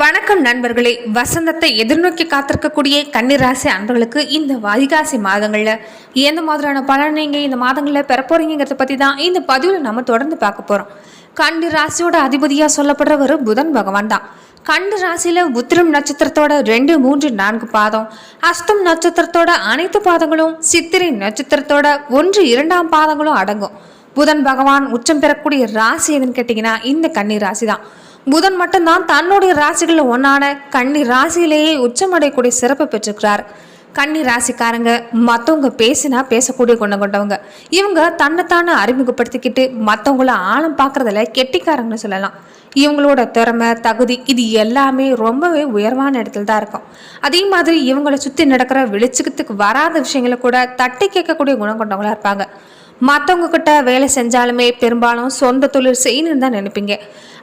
வணக்கம் நண்பர்களே. வசந்தத்தை எதிர்நோக்கி காத்திருக்கக்கூடிய கன்னிராசி அன்பர்களுக்கு இந்த வைகாசி மாதங்கள்ல எந்த மாதிரியான பலன் நீங்க இந்த மாதங்கள்ல பெற போறீங்கிறத பத்தி தான் இந்த பதிவில் நம்ம தொடர்ந்து பார்க்க போறோம். கன்னி ராசியோட அதிபதியா சொல்லப்படுறவர் புதன் பகவான் தான். கன்னி ராசியில உத்திரம் நட்சத்திரத்தோட 2, 3, 4 பாதம், அஸ்தம் நட்சத்திரத்தோட அனைத்து பாதங்களும், சித்திரை நட்சத்திரத்தோட 1, 2 பாதங்களும் அடங்கும். புதன் பகவான் உச்சம் பெறக்கூடிய ராசி எதுன்னு கேட்டீங்கன்னா இந்த கன்னி ராசி தான். புதன் மட்டும்தான் தன்னுடைய ராசிகளில் ஒன்றான கன்னி ராசியிலேயே உச்சமடையக்கூடிய சிறப்பு பெற்றிருக்கிறார். கன்னி ராசிக்காரங்க மற்றவங்க பேசினா பேசக்கூடிய குணம் கொண்டவங்க. இவங்க தன்னைத்தானே அறிமுகப்படுத்திக்கிட்டு மற்றவங்கள ஆழம் பார்க்குறதுல கெட்டிக்காரங்கன்னு சொல்லலாம். இவங்களோட திறமை, தகுதி இது எல்லாமே ரொம்பவே உயர்வான இடத்துல தான் இருக்கும். அதே மாதிரி இவங்களை சுற்றி நடக்கிற வெளிச்சத்துக்கு வராத விஷயங்களை கூட தட்டி கேட்கக்கூடிய குணம் கொண்டவங்களா இருப்பாங்க. மற்றவங்க கிட்ட வேலை செஞ்சாலுமே பெரும்பாலும் சொந்த தொழில் செய்யணும்னு தான் நினைப்பீங்க.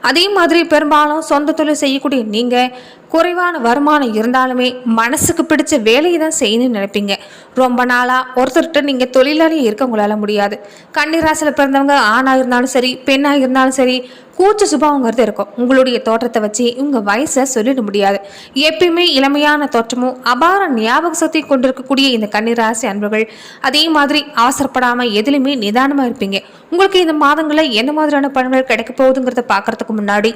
அதே மாதிரி பெரும்பாலும் சொந்த தொழில் செய்யக்கூடிய நீங்கள் குறைவான வருமானம் இருந்தாலுமே மனசுக்கு பிடிச்ச வேலையை தான் செய்யணும்னு நினைப்பீங்க. ரொம்ப நாளாக ஒருத்தர்கிட்ட நீங்கள் தொழிலாளியே இருக்க உங்களால் முடியாது. கன்னிராசியில் பிறந்தவங்க ஆணாக இருந்தாலும் சரி, பெண்ணாக இருந்தாலும் சரி, கூச்ச சுபாவங்கிறது இருக்கும். உங்களுடைய தோற்றத்தை வச்சு உங்கள் வயசை சொல்லிட முடியாது. எப்பயுமே இளமையான தோற்றமும் அபார ஞாபக சக்தி கொண்டிருக்கக்கூடிய இந்த கன்னிராசி அன்பர்கள் அதே மாதிரி அவசரப்படாமல் எதுலையுமே நிதானமாக இருப்பீங்க. உங்களுக்கு இந்த மாதங்களில் எந்த மாதிரியான பலன்கள் கிடைக்க போகுதுங்கிறத பார்க்கறதுக்கு முன்னாடி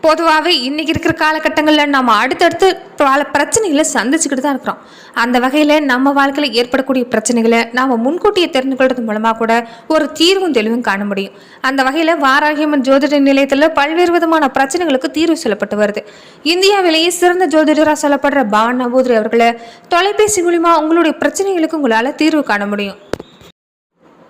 பொதுவாகவே இன்றைக்கி இருக்கிற காலகட்டங்களில் நம்ம அடுத்தடுத்து பல பிரச்சனைகளை சந்திச்சுக்கிட்டு தான் இருக்கிறோம். அந்த வகையில் நம்ம வாழ்க்கையில் ஏற்படக்கூடிய பிரச்சனைகளை நாம் முன்கூட்டியே தெரிந்து கொள்வது மூலமாக கூட ஒரு தீர்வும் தெளிவும் காண முடியும். அந்த வகையில் வாராகியம்மன் ஜோதிட நிலையத்தில் பல்வேறு விதமான பிரச்சனைகளுக்கு தீர்வு சொல்லப்பட்டு வருது. இந்தியாவிலேயே சிறந்த ஜோதிடராக சொல்லப்படுற பவன் நம்பூதிரி அவர்களை தொலைபேசி மூலிமா உங்களுடைய பிரச்சனைகளுக்கு உங்களால் தீர்வு காண முடியும்.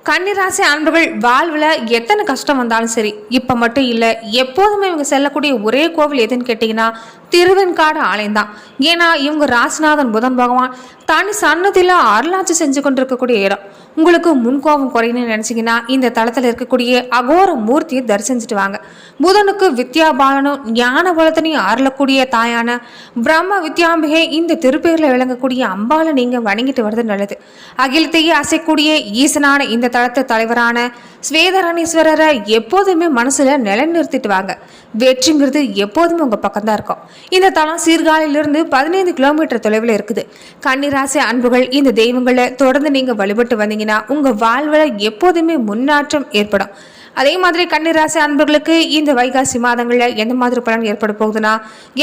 கன்னிராசி அன்பர்கள் வாழ்வில் எத்தனை கஷ்டம் வந்தாலும் சரி, இப்போ மட்டும் இல்லை, எப்போதுமே இவங்க செல்லக்கூடிய ஒரே கோவில் எதுன்னு கேட்டிங்கன்னா திருவெண்காடு ஆலயம் தான். ஏன்னா இவங்க ராசிநாதன் புதன் பகவான் தனி சன்னதியில் அருளாட்சி செஞ்சு கொண்டிருக்கக்கூடிய இடம். உங்களுக்கு முன்கோபம் குறையணும்னு நினச்சிங்கன்னா இந்த தளத்தில் இருக்கக்கூடிய அகோர மூர்த்தியை தரிசிச்சுட்டு வாங்க. புதனுக்கு வித்யாபாலனும் ஞான பலத்தனையும் அருளக்கூடிய தாயான பிரம்ம வித்யாம்பிகை இந்த திருப்பேரில் விளங்கக்கூடிய அம்பாலை நீங்கள் வணங்கிட்டு வர்றது நல்லது. அகிலத்தையே அசைக்கூடிய ஈசனான இந்த தளத்து தலைவரான ஸ்வேதராணீஸ்வரரை எப்போதுமே மனசுல நிலைநிறுத்திட்டு வாங்க. வெற்றிங்கிறது எப்போதுமே உங்க பக்கம்தான் இருக்கும். இந்த தளம் சீர்காழிலிருந்து 15 கிலோமீட்டர் தொலைவில் இருக்குது. கன்னிராசி அன்புகள் இந்த தெய்வங்களை தொடர்ந்து நீங்க வழிபட்டு வந்தீங்கன்னா உங்க வாழ்வில் எப்போதுமே முன்னேற்றம் ஏற்படும். அதே மாதிரி கன்னிராசி அன்பர்களுக்கு இந்த வைகாசி மாதங்களில் எந்த மாதிரி பலன் ஏற்பட போகுதுன்னா,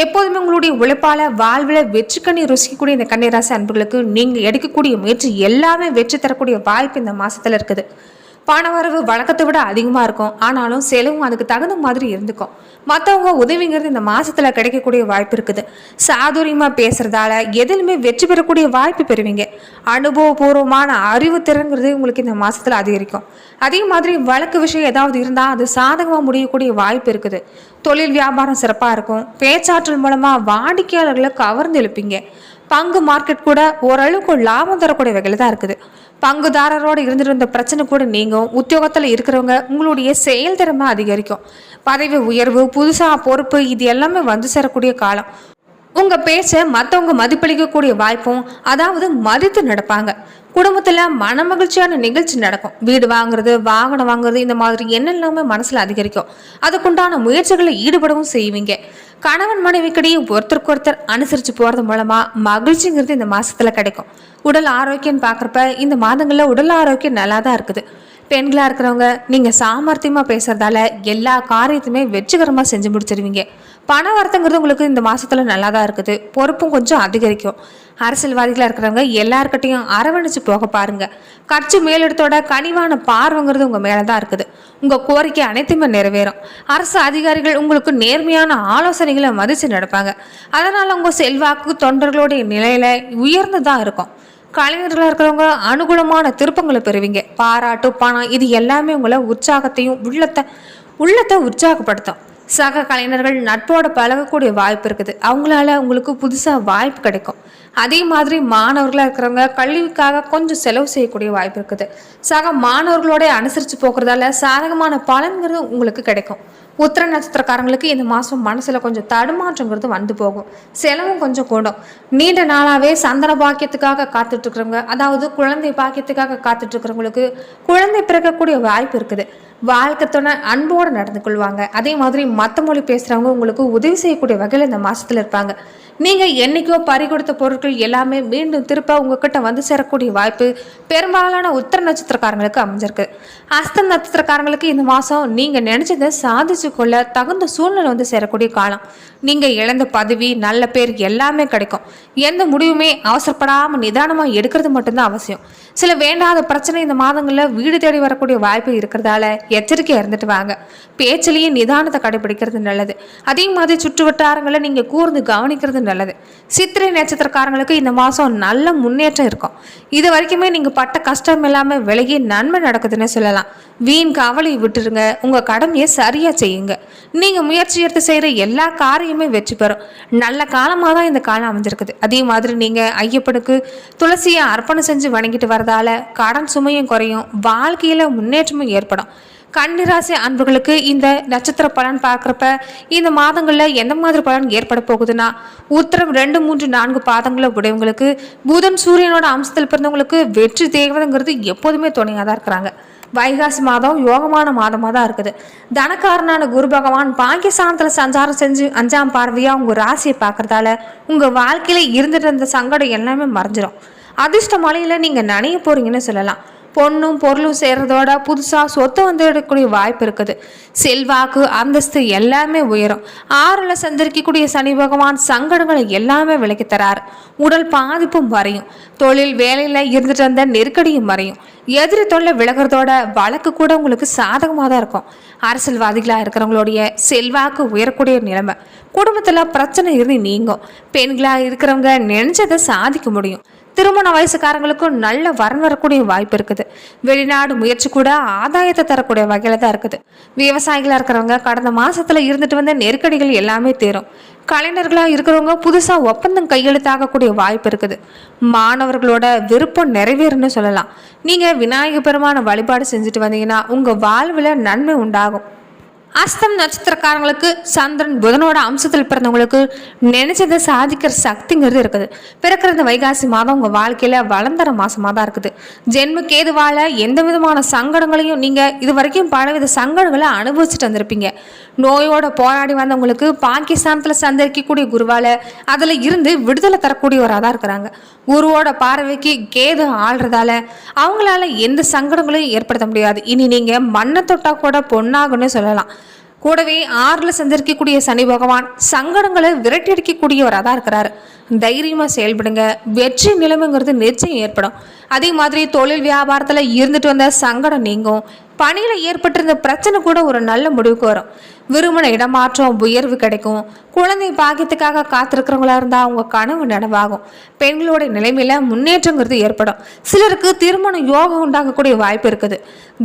எப்போதுமே உங்களுடைய உழைப்பால வாழ்வில் வெற்றி கண்ணி ருசிக்கக்கூடிய இந்த கன்னிராசி அன்பர்களுக்கு நீங்க எடுக்கக்கூடிய முயற்சி எல்லாமே வெற்றி தரக்கூடிய வாய்ப்பு இந்த மாசத்துல இருக்குது. பணவரவு வழக்கத்தை விட அதிகமாக இருக்கும். ஆனாலும் செலவும் அதுக்கு தகுந்த மாதிரி இருந்துக்கும். மற்றவங்க உதவிங்கிறது இந்த மாதத்தில் கிடைக்கக்கூடிய வாய்ப்பு இருக்குது. சாதுரியமாக பேசுகிறதால எதிலுமே வெற்றி பெறக்கூடிய வாய்ப்பு பெறுவீங்க. அனுபவபூர்வமான அறிவு திறன்கிறது உங்களுக்கு இந்த மாதத்தில் அதிகரிக்கும். அதே மாதிரி வழக்கு விஷயம் ஏதாவது இருந்தால் அது சாதகமாக முடியக்கூடிய வாய்ப்பு இருக்குது. தொழில் வியாபாரம் சிறப்பாக இருக்கும். பேச்சாற்றல் மூலமாக வாடிக்கையாளர்களை கவர்ந்து எழுப்பீங்க. பங்கு மார்க்கெட் கூட ஓரளவுக்கு லாபம் தரக்கூடிய வகையில் தான் இருக்குது. பங்குதாரரோடு இருந்துட்டு இருந்த பிரச்சனை கூட நீங்கும். உத்தியோகத்தில் இருக்கிறவங்க உங்களுடைய செயல்திறமை அதிகரிக்கும். பதவி உயர்வு, புதுசாக பொறுப்பு இது எல்லாமே வந்து சேரக்கூடிய காலம். உங்கள் பேச்சை மற்றவங்க மதிப்பளிக்கக்கூடிய வாய்ப்பும், அதாவது மதித்து நடப்பாங்க. குடும்பத்தில் மன மகிழ்ச்சியான நிகழ்ச்சி நடக்கும். வீடு வாங்குறது, வாகனம் வாங்குறது, இந்த மாதிரி என்னெல்லாமே மனசில் அதிகரிக்கும். அதுக்குண்டான முயற்சிகளை ஈடுபடவும் செய்வீங்க. கணவன் மனைவிக்கிடையே ஒருத்தருக்கு ஒருத்தர் அனுசரித்து போகிறது மூலமாக மகிழ்ச்சிங்கிறது இந்த மாதத்தில் கிடைக்கும். உடல் ஆரோக்கியம்னு பார்க்குறப்ப இந்த மாதங்களில் உடல் ஆரோக்கியம் நல்லா தான் இருக்குது. பெண்களாக இருக்கிறவங்க நீங்கள் சாமர்த்தியமாக பேசுகிறதால எல்லா காரியத்தையுமே வெற்றிகரமாக செஞ்சு முடிச்சிருவீங்க. பண வரத்துங்கிறது உங்களுக்கு இந்த மாதத்தில் நல்லா தான் இருக்குது. பொறுப்பும் கொஞ்சம் அதிகரிக்கும். அரசியல்வாதிகளாக இருக்கிறவங்க எல்லாருக்கிட்டையும் அரவணைச்சு போக பாருங்க. கட்சி மேலிடத்தோட கனிவான பார்வைங்கிறது உங்கள் மேலே தான் இருக்குது. உங்கள் கோரிக்கை அனைத்துமே நிறைவேறும். அரசு அதிகாரிகள் உங்களுக்கு நேர்மையான ஆலோசனைகளை மதித்து நடப்பாங்க. அதனால் உங்கள் செல்வாக்கு தொண்டர்களுடைய நிலையில உயர்ந்து தான் இருக்கும். கலைஞர்களாக இருக்கிறவங்க அனுகூலமான திருப்பங்களை பெறுவீங்க. பாராட்டு, பணம் இது எல்லாமே உங்களை உற்சாகத்தையும் உள்ளத்தை உற்சாகப்படுத்தும். சக கலைஞர்கள் நட்போட பழகக்கூடிய வாய்ப்பு இருக்குது. அவங்களால உங்களுக்கு புதுசாக வாய்ப்பு கிடைக்கும். அதே மாதிரி மாணவர்களாக இருக்கிறவங்க கல்விக்காக கொஞ்சம் செலவு செய்யக்கூடிய வாய்ப்பு இருக்குது. சக மாணவர்களோட அனுசரித்து போகிறதால சாதகமான பலன்கிறது உங்களுக்கு கிடைக்கும். உத்திர நட்சத்திரக்காரங்களுக்கு இந்த மாதம் மனசில் கொஞ்சம் தடுமாற்றங்கிறது வந்து போகும். செலவும் கொஞ்சம் கூடும். நீண்ட நாளாகவே சந்தன பாக்கியத்துக்காக காத்துட்ருக்குறவங்க, அதாவது குழந்தை பாக்கியத்துக்காக காத்துட்ருக்கிறவங்களுக்கு குழந்தை பிறக்கக்கூடிய வாய்ப்பு இருக்குது. வாழ்க்கை துணை அன்போடு நடந்து கொள்வாங்க. அதே மாதிரி மற்ற மொழி பேசுகிறவங்க உங்களுக்கு உதவி செய்யக்கூடிய வகையில் இந்த மாதத்தில் இருப்பாங்க. நீங்கள் என்றைக்கோ பறி கொடுத்த பொருட்கள் எல்லாமே மீண்டும் திருப்ப உங்ககிட்ட வந்து சேரக்கூடிய வாய்ப்பு பெரும்பாலான உத்திர நட்சத்திரக்காரங்களுக்கு அமைஞ்சிருக்கு. அஸ்த நட்சத்திரக்காரங்களுக்கு இந்த மாதம் நீங்கள் நினச்சதை சாதிச்சு கொள்ள தகுந்த சூழ்நிலை வந்து சேரக்கூடிய காலம். நீங்கள் இழந்த பதவி நல்ல பேர் எல்லாமே கிடைக்கும். எந்த முடிவுமே அவசரப்படாமல் நிதானமாக எடுக்கிறது மட்டும்தான் அவசியம். சில வேண்டாத பிரச்சனை இந்த மாதங்களில் வீடு தேடி வரக்கூடிய வாய்ப்பு இருக்கிறதால எச்சரிக்கையாக இருந்துட்டு வாங்க. பேச்சிலேயே நிதானத்தை கடைபிடிக்கிறது நல்லது. அதே மாதிரி சுற்று வட்டாரங்களை நீங்கள் கூர்ந்து கவனிக்கிறது நல்லது. சித்திரை நட்சத்திரக்காரங்களுக்கு இந்த மாதம் நல்ல முன்னேற்றம் இருக்கும். இது வரைக்குமே நீங்கள் பட்ட கஷ்டம் இல்லாமல் விலகி நன்மை நடக்குதுன்னு சொல்லலாம். வீண் கவலையை விட்டுருங்க. உங்கள் கடமையை சரியாக செய்யுங்க. நீங்கள் முயற்சி எடுத்து செய்கிற எல்லா காரியமே வெற்றி பெறும். நல்ல காலமாக தான் இந்த காலம் அமைஞ்சிருக்குது. அதே மாதிரி நீங்கள் ஐயப்பனுக்கு துளசியை அர்ப்பணம் செஞ்சு வணங்கிட்டு வரதால கடன் சுமையும் குறையும். வாழ்க்கையில் முன்னேற்றமும் ஏற்படும். கன்னிராசி அன்புகளுக்கு இந்த நட்சத்திர பலன் பார்க்குறப்ப இந்த மாதங்களில் எந்த மாதிரி பலன் ஏற்பட போகுதுன்னா, உத்திரம் 2, 3, 4 பாதங்களை உடையவங்களுக்கு புதன் சூரியனோட அம்சத்தில் பிறந்தவங்களுக்கு வெற்றி தேவதைங்கிறது எப்போதுமே துணையாக தான் இருக்கிறாங்க. வைகாசி மாதம் யோகமான மாதமாக தான் இருக்குது. தனக்காரனான குரு பகவான் பாகிஸ்தானத்தில் சஞ்சாரம் செஞ்சு 5ஆம் பார்வையாக உங்கள் ராசியை பார்க்குறதால உங்கள் வாழ்க்கையில் இருந்துட்டு இருந்த சங்கடம் எல்லாமே மறைஞ்சிடும். அதிர்ஷ்ட மலையில் நீங்கள் நனைய போகிறீங்கன்னு சொல்லலாம். பொண்ணும் பொருளும் சேர்றதோட புதுசாக சொத்து வந்து எடுக்கக்கூடிய வாய்ப்பு இருக்குது. செல்வாக்கு அந்தஸ்து எல்லாமே உயரும். 6ல் சஞ்சரிக்கக்கூடிய சனி பகவான் சங்கடங்களை எல்லாமே விலக்கி தராரு. உடல் பாதிப்பும் வரையும். தொழில் வேலையில் இருந்துட்டு இருந்த நெருக்கடியும் வரையும். எதிரி தொல்லை விலகிறதோட வழக்கு கூட உங்களுக்கு சாதகமாக தான் இருக்கும். அரசியல்வாதிகளாக இருக்கிறவங்களுடைய செல்வாக்கு உயரக்கூடிய நிலைமை. குடும்பத்தில் பிரச்சனை இருந்து நீங்கும். பெண்களாக இருக்கிறவங்க நினைச்சதை சாதிக்க முடியும். திருமண வயசுக்காரங்களுக்கும் நல்ல வரன் வரக்கூடிய வாய்ப்பு இருக்குது. வெளிநாடு முயற்சி கூட ஆதாயத்தை தரக்கூடிய வகையில தான் இருக்குது. விவசாயிகளாக இருக்கிறவங்க கடந்த மாசத்துல இருந்துட்டு வந்த நெருக்கடிகள் எல்லாமே தீரும். கலைஞர்களாக இருக்கிறவங்க புதுசாக ஒப்பந்தம் கையெழுத்தாகக்கூடிய வாய்ப்பு இருக்குது. மாணவர்களோட விருப்பம் நிறைவேறுன்னு சொல்லலாம். நீங்கள் விநாயகர் பெருமான வழிபாடு செஞ்சுட்டு வந்தீங்கன்னா உங்கள் வாழ்வில் நன்மை உண்டாகும். அஸ்தம் நட்சத்திரக்காரங்களுக்கு சந்திரன் புதனோட அம்சத்தில் பிறந்தவங்களுக்கு நினைச்சதை சாதிக்கிற சக்திங்கிறது இருக்குது. பிறக்கிற இந்த வைகாசி மாதம் உங்கள் வாழ்க்கையில் வளர்ந்துற மாதமாக தான் இருக்குது. ஜென்ம கேதுவால் எந்த விதமான சங்கடங்களையும் நீங்கள் இது வரைக்கும் பலவித சங்கடங்களை அனுபவிச்சுட்டு வந்திருப்பீங்க. நோயோட போராடி வந்தவங்களுக்கு பாகிஸ்தானத்தில் சந்தரிக்கக்கூடிய குருவால் அதில் இருந்து விடுதலை தரக்கூடியவராக தான் இருக்கிறாங்க. குருவோட பார்வைக்கு கேது ஆள்றதால அவங்களால எந்த சங்கடங்களையும் ஏற்படுத்த முடியாது. இனி நீங்கள் மண்ணை தொட்டா கூட பொன்னாகுன்னு சொல்லலாம். கூடவே 6ல் சந்திரிக்கக்கூடிய சனி பகவான் சங்கடங்களை விரட்டி அடிக்கக்கூடியவராக தான் இருக்கிறாரு. தைரியமாக செயல்படுங்க. வெற்றி நிலைமைங்கிறது நிச்சயம் ஏற்படும். அதே மாதிரி தொழில் வியாபாரத்தில் இருந்துட்டு வந்த சங்கடம் நீங்கும். பணியில் ஏற்பட்டிருந்த பிரச்சனை கூட ஒரு நல்ல முடிவுக்கு வரும். விரும்பின இடமாற்றம் உயர்வு கிடைக்கும். குழந்தை பாக்கியத்துக்காக காத்திருக்கிறவங்களா இருந்தால் அவங்க கனவு நனவாகும். பெண்களோட நிலைமையில முன்னேற்றங்கிறது ஏற்படும். சிலருக்கு திருமண யோகம் உண்டாகக்கூடிய வாய்ப்பு இருக்குது.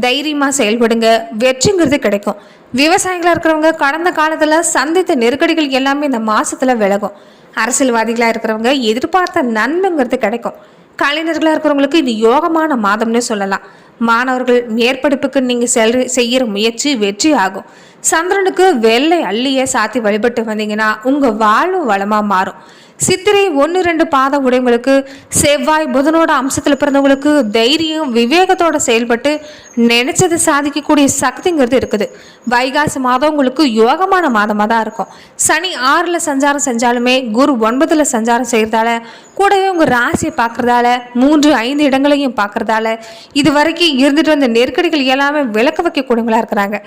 தைரியமாக செயல்படுங்க. வெற்றிங்கிறது கிடைக்கும். விவசாயிகளாக இருக்கிறவங்க கடந்த காலத்தில் சந்தித்த நெருக்கடிகள் எல்லாமே இந்த மாசத்துல விலகும். அரசியல்வாதிகளாக இருக்கிறவங்க எதிர்பார்த்த நன்மைங்கிறது கிடைக்கும். கலைஞர்களாக இருக்கிறவங்களுக்கு இது யோகமான மாதம்னு சொல்லலாம். மாணவர்கள் மேற்படிப்புக்கு நீங்கள் செய்கிற முயற்சி வெற்றி ஆகும். சந்திரனுக்கு வெள்ளை அள்ளியை சாத்தி வழிபட்டு வந்தீங்கன்னா உங்கள் வாழ்வு வளமாக மாறும். சித்திரை 1, 2 பாதம் உடையவங்களுக்கு செவ்வாய் புதனோட அம்சத்தில் பிறந்தவங்களுக்கு தைரியம் விவேகத்தோட செயல்பட்டு நினைச்சதை சாதிக்கக்கூடிய சக்திங்கிறது இருக்குது. வைகாசி மாதம் உங்களுக்கு யோகமான மாதமாக தான் இருக்கும். சனி 6ல் சஞ்சாரம் செஞ்சாலுமே குரு 9ல் சஞ்சாரம் செய்கிறதால கூடவே உங்கள் ராசியை பார்க்குறதால 3, 5 இடங்களையும் பார்க்குறதால இது வரைக்கும் இருந்துட்டு வந்த நெருக்கடிகள் எல்லாமே விளக்க வைக்கக்கூடியவங்களா இருக்கிறாங்க.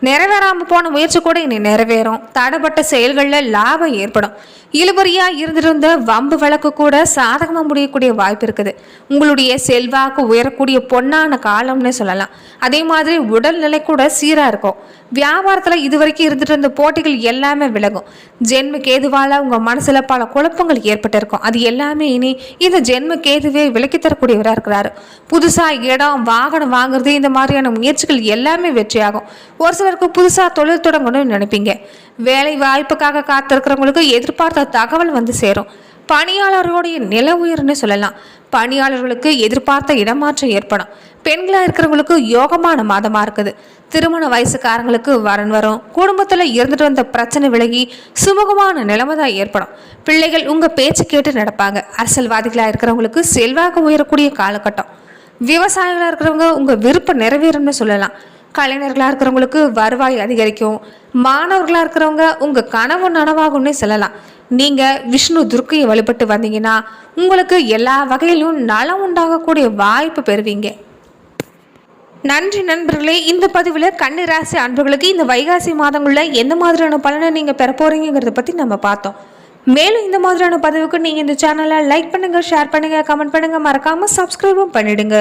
நிறைவேறாமல் போன முயற்சி கூட இனி நிறைவேறும். தடைப்பட்ட செயல்களில் லாபம் ஏற்படும். இழுபறியாக இருந்திருந்த வம்பு வழக்கு கூட சாதகமாக முடியக்கூடிய வாய்ப்பு இருக்குது. உங்களுடைய செல்வாக்கு உயரக்கூடிய பொன்னான காலம்னு சொல்லலாம். அதே மாதிரி உடல்நிலை கூட சீராக இருக்கும். வியாபாரத்தில் இது வரைக்கும் இருந்துட்டு இருந்த போட்டிகள் எல்லாமே விலகும். ஜென்ம கேதுவால் உங்கள் மனசில் பல குழப்பங்கள் ஏற்பட்டிருக்கும். அது எல்லாமே இனி இந்த ஜென்ம கேதுவே விலக்கி தரக்கூடியவராக இருக்கிறாரு. புதுசாக இடம் வாகனம் வாங்குறது இந்த மாதிரியான முயற்சிகள் எல்லாமே வெற்றியாகும். ஒரு சிலருக்கு புதுசாக தொழில் தொடங்கணும்னு நினைப்பீங்க. வேலை வாய்ப்புக்காக காத்திருக்கிறவங்களுக்கு எதிர்பார்த்த தகவல் வந்து சேரும். பணியாளர்களுடைய நில உயர்னு சொல்லலாம். பணியாளர்களுக்கு எதிர்பார்த்த இடமாற்றம் ஏற்படும். பெண்களாக இருக்கிறவங்களுக்கு யோகமான மாதமாக இருக்குது. திருமண வயசுக்காரங்களுக்கு வரன் வரும். குடும்பத்தில் இருந்துட்டு வந்த பிரச்சனை விலகி சுமூகமான நிலைமை தான் ஏற்படும். பிள்ளைகள் உங்கள் பேச்சு கேட்டு நடப்பாங்க. அரசியல்வாதிகளாக இருக்கிறவங்களுக்கு செல்வாக்கு உயரக்கூடிய காலகட்டம். விவசாயிகளாக இருக்கிறவங்க உங்கள் விருப்பம் நிறைவேறும்னு சொல்லலாம். கலைஞர்களாக இருக்கிறவங்களுக்கு வருவாய் அதிகரிக்கும். மாணவர்களாக இருக்கிறவங்க உங்கள் கனவு நனவாகும்னே சொல்லலாம். நீங்கள் விஷ்ணு துர்க்கையை வழிபட்டு வந்தீங்கன்னா உங்களுக்கு எல்லா வகையிலும் நலம் உண்டாகக்கூடிய வாய்ப்பு பெறுவீங்க. நன்றி நண்பர்களே. இந்த பதிவில் கன்னிராசி அன்பர்களுக்கு இந்த வைகாசி மாதங்களில் எந்த மாதிரியான பலனை நீங்கள் பெற போகிறீங்கிறத பற்றி நம்ம பார்த்தோம். மேலும் இந்த மாதிரியான பதிவுக்கு நீங்கள் இந்த சேனலை லைக் பண்ணுங்கள், ஷேர் பண்ணுங்கள், கமெண்ட் பண்ணுங்கள், மறக்காமல் சப்ஸ்கிரைபும் பண்ணிடுங்க.